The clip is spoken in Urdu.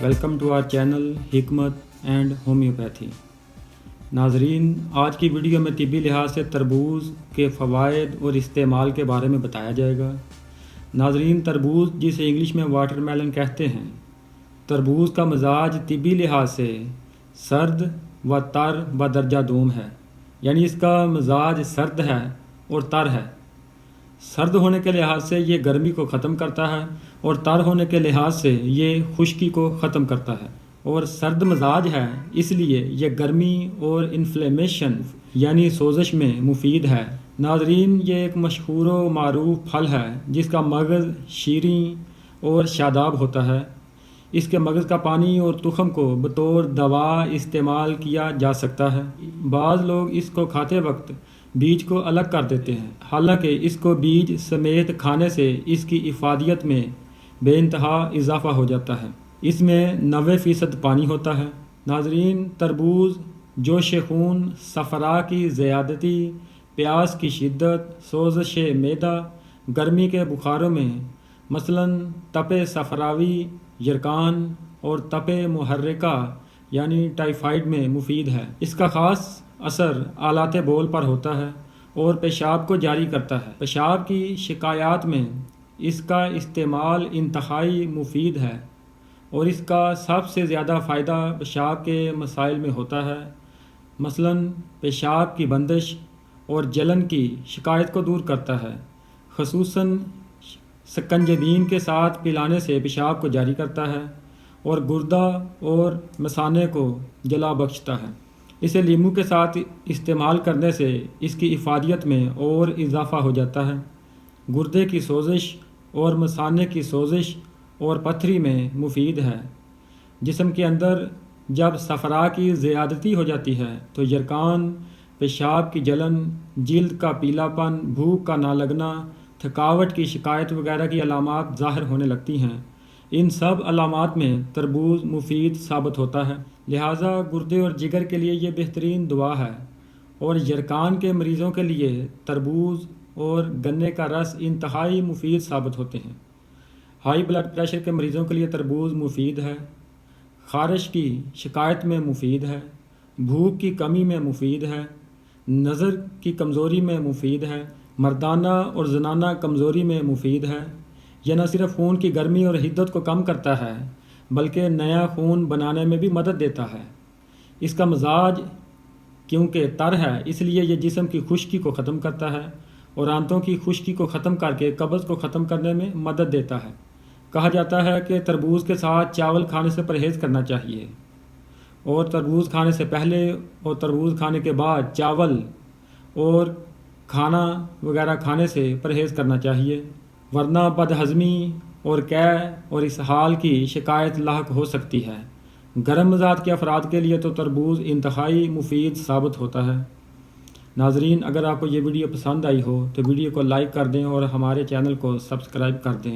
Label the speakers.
Speaker 1: ویلکم ٹو آور چینل حکمت اینڈ ہومیوپیتھی۔ ناظرین، آج کی ویڈیو میں طبی لحاظ سے تربوز کے فوائد اور استعمال کے بارے میں بتایا جائے گا۔ ناظرین، تربوز جسے انگلش میں واٹر میلن کہتے ہیں، تربوز کا مزاج طبی لحاظ سے سرد و تر بدرجہ دوم ہے، یعنی اس کا مزاج سرد ہے اور تر ہے۔ سرد ہونے کے لحاظ سے یہ گرمی کو ختم کرتا ہے اور تر ہونے کے لحاظ سے یہ خشکی کو ختم کرتا ہے، اور سرد مزاج ہے اس لیے یہ گرمی اور انفلیمیشن یعنی سوزش میں مفید ہے۔ ناظرین، یہ ایک مشہور و معروف پھل ہے جس کا مغز شیریں اور شاداب ہوتا ہے۔ اس کے مغز کا پانی اور تخم کو بطور دوا استعمال کیا جا سکتا ہے۔ بعض لوگ اس کو کھاتے وقت بیج کو الگ کر دیتے ہیں، حالانکہ اس کو بیج سمیت کھانے سے اس کی افادیت میں بے انتہا اضافہ ہو جاتا ہے۔ اس میں 90% پانی ہوتا ہے۔ ناظرین، تربوز جوش خون، صفرا کی زیادتی، پیاس کی شدت، سوزش معدہ، گرمی کے بخاروں میں مثلاً تپ صفراوی، یرقان اور تپ محرکہ یعنی ٹائیفائڈ میں مفید ہے۔ اس کا خاص اثر آلات بول پر ہوتا ہے اور پیشاب کو جاری کرتا ہے۔ پیشاب کی شکایات میں اس کا استعمال انتہائی مفید ہے، اور اس کا سب سے زیادہ فائدہ پیشاب کے مسائل میں ہوتا ہے، مثلاً پیشاب کی بندش اور جلن کی شکایت کو دور کرتا ہے۔ خصوصاً سکنجبین کے ساتھ پلانے سے پیشاب کو جاری کرتا ہے اور گردہ اور مثانے کو جلا بخشتا ہے۔ اسے لیموں کے ساتھ استعمال کرنے سے اس کی افادیت میں اور اضافہ ہو جاتا ہے۔ گردے کی سوزش اور مثانے کی سوزش اور پتھری میں مفید ہے۔ جسم کے اندر جب صفرا کی زیادتی ہو جاتی ہے تو یرقان، پیشاب کی جلن، جلد کا پیلا پن، بھوک کا نہ لگنا، تھکاوٹ کی شکایت وغیرہ کی علامات ظاہر ہونے لگتی ہیں۔ ان سب علامات میں تربوز مفید ثابت ہوتا ہے، لہٰذا گردے اور جگر کے لیے یہ بہترین دوا ہے، اور یرقان کے مریضوں کے لیے تربوز اور گنے کا رس انتہائی مفید ثابت ہوتے ہیں۔ ہائی بلڈ پریشر کے مریضوں کے لیے تربوز مفید ہے، خارش کی شکایت میں مفید ہے، بھوک کی کمی میں مفید ہے، نظر کی کمزوری میں مفید ہے، مردانہ اور زنانہ کمزوری میں مفید ہے۔ یہ نہ صرف خون کی گرمی اور حدت کو کم کرتا ہے بلکہ نیا خون بنانے میں بھی مدد دیتا ہے۔ اس کا مزاج کیونکہ تر ہے اس لیے یہ جسم کی خشکی کو ختم کرتا ہے اور آنتوں کی خشکی کو ختم کر کے قبض کو ختم کرنے میں مدد دیتا ہے۔ کہا جاتا ہے کہ تربوز کے ساتھ چاول کھانے سے پرہیز کرنا چاہیے، اور تربوز کھانے سے پہلے اور تربوز کھانے کے بعد چاول اور کھانا وغیرہ کھانے سے پرہیز کرنا چاہیے، ورنہ بدہضمی اور قے اور اسہال کی شکایت لاحق ہو سکتی ہے۔ گرم مزاج کے افراد کے لیے تو تربوز انتہائی مفید ثابت ہوتا ہے۔ ناظرین، اگر آپ کو یہ ویڈیو پسند آئی ہو تو ویڈیو کو لائک کر دیں اور ہمارے چینل کو سبسکرائب کر دیں۔